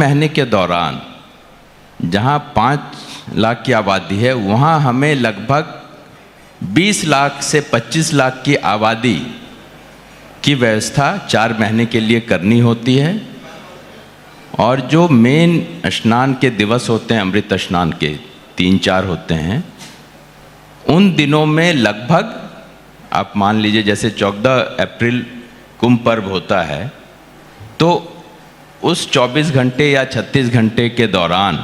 महीने के दौरान जहां 5 लाख की आबादी है, वहां हमें लगभग 20 लाख से 25 लाख की आबादी की व्यवस्था 4 महीने के लिए करनी होती है। और जो मेन स्नान के दिवस होते हैं, अमृत स्नान के 3-4 होते हैं, उन दिनों में लगभग आप मान लीजिए जैसे 14 अप्रैल कुंभ पर्व होता है, तो उस 24 घंटे या 36 घंटे के दौरान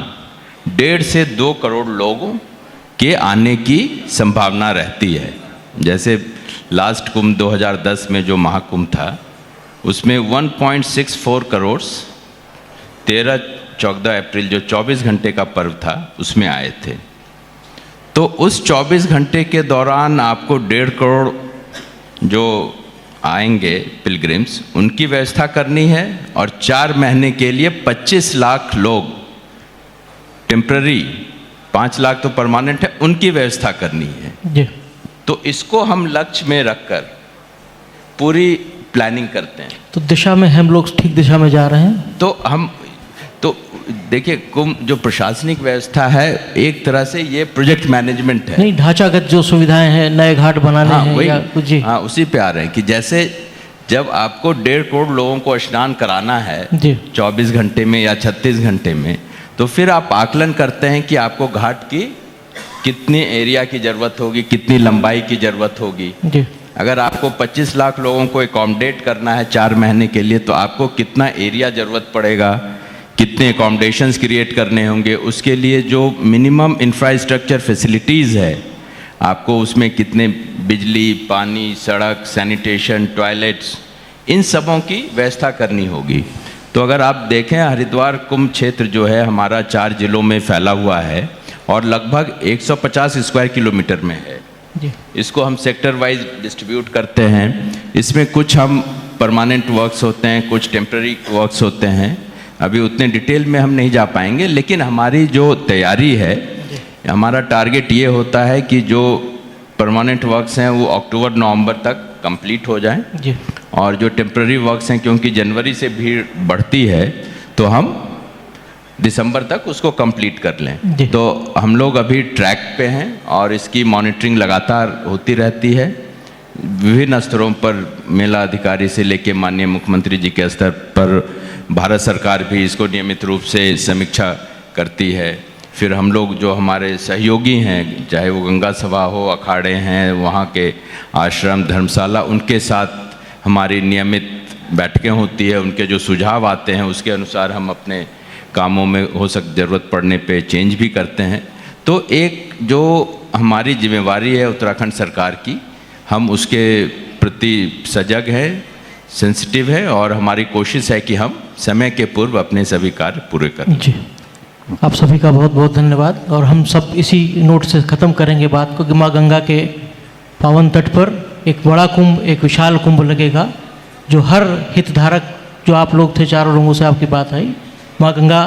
1.5 से 2 करोड़ लोगों के आने की संभावना रहती है। जैसे लास्ट कुंभ 2010 में जो महाकुंभ था, उसमें 1.64 करोड़ 13-14 अप्रैल जो 24 घंटे का पर्व था उसमें आए थे। तो उस 24 घंटे के दौरान आपको 1.5 करोड़ जो आएंगे पिलग्रिम्स, उनकी व्यवस्था करनी है। और 4 महीने के लिए 25 लाख लोग टेम्पररी, 5 लाख तो परमानेंट है, उनकी व्यवस्था करनी है जी। तो इसको हम लक्ष्य में रखकर पूरी प्लानिंग करते हैं। तो दिशा में हम लोग ठीक दिशा में जा रहे हैं। तो देखिए, कुंभ जो प्रशासनिक व्यवस्था है, एक तरह से ये प्रोजेक्ट मैनेजमेंट है। नहीं, ढांचागत जो सुविधाएं हैं, नए घाट बनाने हैं या कुछ जी। हाँ, उसी पे आ रहे हैं कि जैसे जब आपको 1.5 करोड़ लोगों को स्नान कराना है जी 24 घंटे में या 36 घंटे में, तो फिर आप आकलन करते हैं कि आपको घाट की कितनी एरिया की ज़रूरत होगी, कितनी लंबाई की ज़रूरत होगी जी। अगर आपको 25 लाख लोगों को एकोमोडेट करना है 4 महीने के लिए, तो आपको कितना एरिया ज़रूरत पड़ेगा, कितने एकोमोडेशंस क्रिएट करने होंगे, उसके लिए जो मिनिमम इंफ्रास्ट्रक्चर फैसिलिटीज़ है, आपको उसमें कितने बिजली, पानी, सड़क, सैनिटेशन, टॉयलेट्स, इन सबों की व्यवस्था करनी होगी। तो अगर आप देखें, हरिद्वार कुंभ क्षेत्र जो है हमारा 4 जिलों में फैला हुआ है और लगभग 150 स्क्वायर किलोमीटर में है जी। इसको हम सेक्टर वाइज डिस्ट्रीब्यूट करते हैं। इसमें कुछ हम परमानेंट वर्क्स होते हैं, कुछ टेम्पररी वर्क्स होते हैं। अभी उतने डिटेल में हम नहीं जा पाएंगे, लेकिन हमारी जो तैयारी है, हमारा टारगेट ये होता है कि जो परमानेंट वर्क्स हैं वो अक्टूबर-नवंबर तक कंप्लीट हो जाएं जी। और जो टेम्पररी वर्क्स हैं, क्योंकि जनवरी से भीड़ बढ़ती है, तो हम दिसंबर तक उसको कंप्लीट कर लें। तो हम लोग अभी ट्रैक पे हैं और इसकी मॉनिटरिंग लगातार होती रहती है। विभिन्न स्तरों पर मेला अधिकारी से लेके माननीय मुख्यमंत्री जी के स्तर पर भारत सरकार भी इसको नियमित रूप से समीक्षा करती है। फिर हम लोग जो हमारे सहयोगी हैं, चाहे वो गंगा सभा हो, अखाड़े हैं, वहाँ के आश्रम, धर्मशाला, उनके साथ हमारी नियमित बैठकें होती है। उनके जो सुझाव आते हैं उसके अनुसार हम अपने कामों में हो ज़रूरत पड़ने पे चेंज भी करते हैं। तो एक जो हमारी जिम्मेवारी है उत्तराखंड सरकार की, हम उसके प्रति सजग है, सेंसिटिव है और हमारी कोशिश है कि हम समय के पूर्व अपने सभी कार्य पूरे करें। जी, आप सभी का बहुत बहुत धन्यवाद। और हम सब इसी नोट से ख़त्म करेंगे बात को कि माँ गंगा के पावन तट पर एक बड़ा कुंभ, एक विशाल कुंभ लगेगा, जो हर हितधारक, जो आप लोग थे, 4 लोगों से आपकी बात आई, माँ गंगा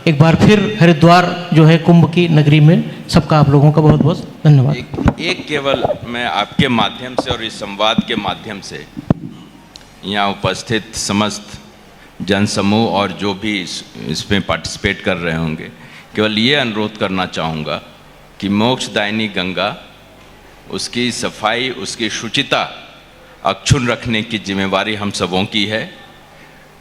एक बार फिर हरिद्वार जो है कुंभ की नगरी में, सबका आप लोगों का बहुत बहुत धन्यवाद। एक केवल मैं आपके माध्यम से और इस संवाद के माध्यम से यहाँ उपस्थित समस्त जनसमूह और जो भी इसमें पार्टिसिपेट कर रहे होंगे, केवल ये अनुरोध करना चाहूँगा कि मोक्षदायिनी गंगा, उसकी सफाई, उसकी शुचिता अक्षुण्ण रखने की जिम्मेवारी हम सबों की है।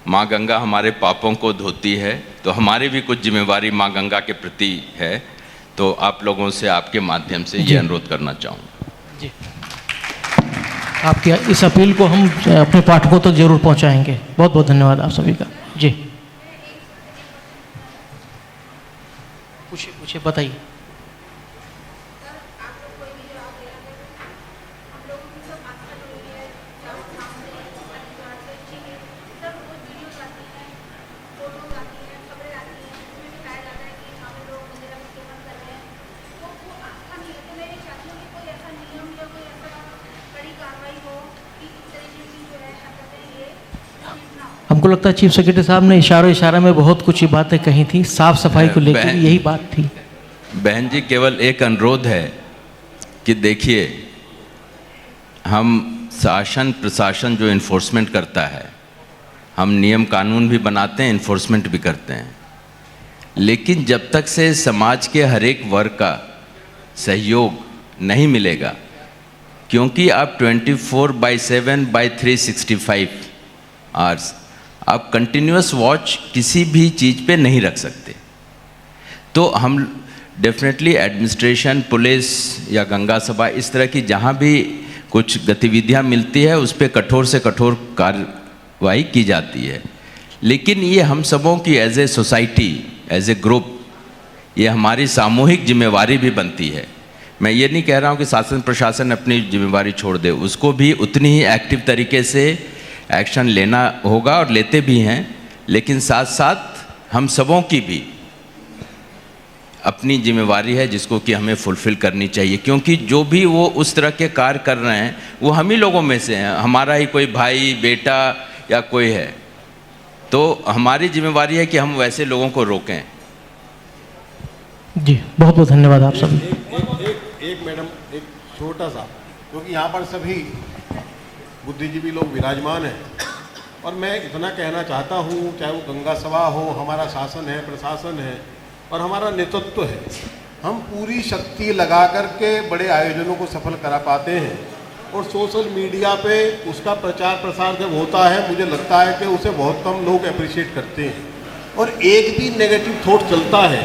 माँ गंगा हमारे पापों को धोती है, तो हमारी भी कुछ जिम्मेवारी माँ गंगा के प्रति है। तो आप लोगों से, आपके माध्यम से ये अनुरोध करना चाहूँगा। जी, आपकी इस अपील को हम अपने पाठकों तक जरूर पहुँचाएंगे। बहुत बहुत धन्यवाद आप सभी का। जी, पूछिए बताइए। हमको लगता है चीफ सेक्रेटरी साहब ने इशारा में बहुत कुछ बातें कही थी, साफ सफाई को लेकर यही बात थी। बहन जी, केवल एक अनुरोध है कि देखिए, हम शासन प्रशासन जो इन्फोर्समेंट करता है, हम नियम कानून भी बनाते हैं, इन्फोर्समेंट भी करते हैं। लेकिन जब तक से समाज के हर एक वर्ग का सहयोग नहीं मिलेगा, क्योंकि आप 24/7/365 आवर्स आप कंटिन्यूअस वॉच किसी भी चीज़ पे नहीं रख सकते। तो हम डेफिनेटली एडमिनिस्ट्रेशन, पुलिस या गंगा सभा, इस तरह की जहाँ भी कुछ गतिविधियाँ मिलती है उस पर कठोर से कठोर कार्रवाई की जाती है। लेकिन ये हम सबों की as a society, as a group, ये हमारी सामूहिक जिम्मेवारी भी बनती है। मैं ये नहीं कह रहा हूँ कि शासन प्रशासन अपनी जिम्मेवारी छोड़ दे, उसको भी उतनी ही एक्टिव तरीके से एक्शन लेना होगा और लेते भी हैं, लेकिन साथ साथ हम सबों की भी अपनी जिम्मेवारी है जिसको कि हमें फुलफ़िल करनी चाहिए, क्योंकि जो भी वो उस तरह के कार्य कर रहे हैं वो हम ही लोगों में से हैं, हमारा ही कोई भाई, बेटा या कोई है। तो हमारी जिम्मेवारी है कि हम वैसे लोगों को रोकें। जी, बहुत बहुत धन्यवाद आप सभी। एक मैडम, एक छोटा सा, क्योंकि यहाँ पर सभी बुद्धिजीवी लोग विराजमान हैं और मैं इतना कहना चाहता हूँ, चाहे वो गंगा सभा हो, हमारा शासन है, प्रशासन है और हमारा नेतृत्व है, हम पूरी शक्ति लगा करके बड़े आयोजनों को सफल करा पाते हैं और सोशल मीडिया पे उसका प्रचार प्रसार जब होता है, मुझे लगता है कि उसे बहुत कम लोग अप्रिशिएट करते हैं और एक भी नेगेटिव थॉट चलता है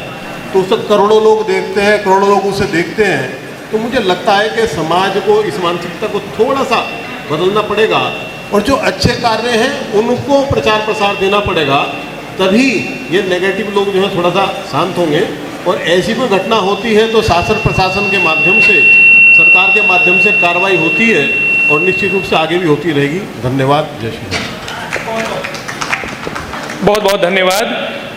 तो उसे करोड़ों लोग देखते हैं, करोड़ों लोग उसे देखते हैं। तो मुझे लगता है कि समाज को इस मानसिकता को थोड़ा सा बदलना पड़ेगा और जो अच्छे कार्य हैं उनको प्रचार प्रसार देना पड़ेगा, तभी ये नेगेटिव लोग जो है थोड़ा सा शांत होंगे। और ऐसी कोई घटना होती है तो शासन प्रशासन के माध्यम से, सरकार के माध्यम से कार्रवाई होती है और निश्चित रूप से आगे भी होती रहेगी। धन्यवाद। जय श्री राम। बहुत बहुत धन्यवाद।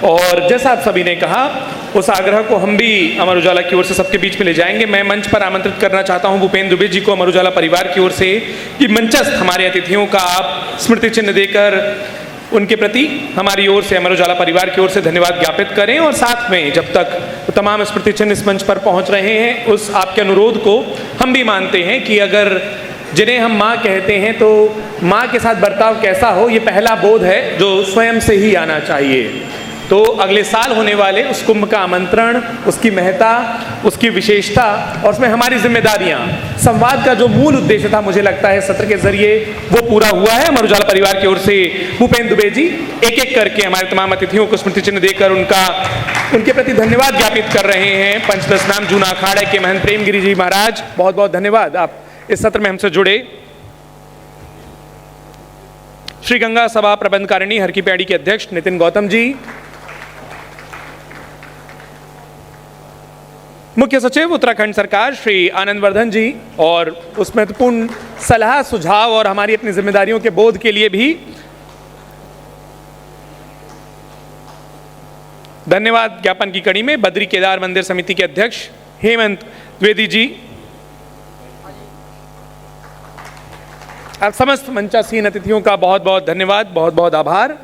और जैसा आप सभी ने कहा, उस आग्रह को हम भी अमर उजाला की ओर से सबके बीच में ले जाएंगे। मैं मंच पर आमंत्रित करना चाहता हूं भूपेंद्र दुबे जी को, अमर उजाला परिवार की ओर से, कि मंचस्थ हमारे अतिथियों का आप स्मृति चिन्ह देकर उनके प्रति हमारी ओर से, अमर उजाला परिवार की ओर से धन्यवाद ज्ञापित करें। और साथ में जब तक तमाम स्मृति चिन्ह इस मंच पर पहुंच रहे हैं, उस आपके अनुरोध को हम भी मानते हैं कि अगर जिन्हें हम माँ कहते हैं तो माँ के साथ बर्ताव कैसा हो, ये पहला बोध है जो स्वयं से ही आना चाहिए। तो अगले साल होने वाले उस कुंभ का आमंत्रण, उसकी महत्ता, उसकी विशेषता और उसमें हमारी जिम्मेदारियां, संवाद का जो मूल उद्देश्य था, मुझे लगता है सत्र के जरिए वो पूरा हुआ है। अमर उजाला परिवार की ओर से भूपेंद्र दुबे जी एक एक करके हमारे तमाम अतिथियों को स्मृति चिन्ह देकर उनके प्रति धन्यवाद ज्ञापित कर रहे हैं। पंचदश नाम जूना अखाड़े के महंत प्रेमगिरी जी महाराज, बहुत बहुत धन्यवाद, आप इस सत्र में हमसे जुड़े। श्री गंगा सभा प्रबंधकारिणी हर की पैड़ी के अध्यक्ष नितिन गौतम जी, मुख्य सचिव उत्तराखंड सरकार श्री आनंद वर्धन जी, और उस महत्वपूर्ण सलाह, सुझाव और हमारी अपनी जिम्मेदारियों के बोध के लिए भी धन्यवाद ज्ञापन की कड़ी में बद्री केदार मंदिर समिति के अध्यक्ष हेमंत द्विवेदी जी, आप समस्त मंचासीन अतिथियों का बहुत बहुत धन्यवाद, बहुत बहुत आभार।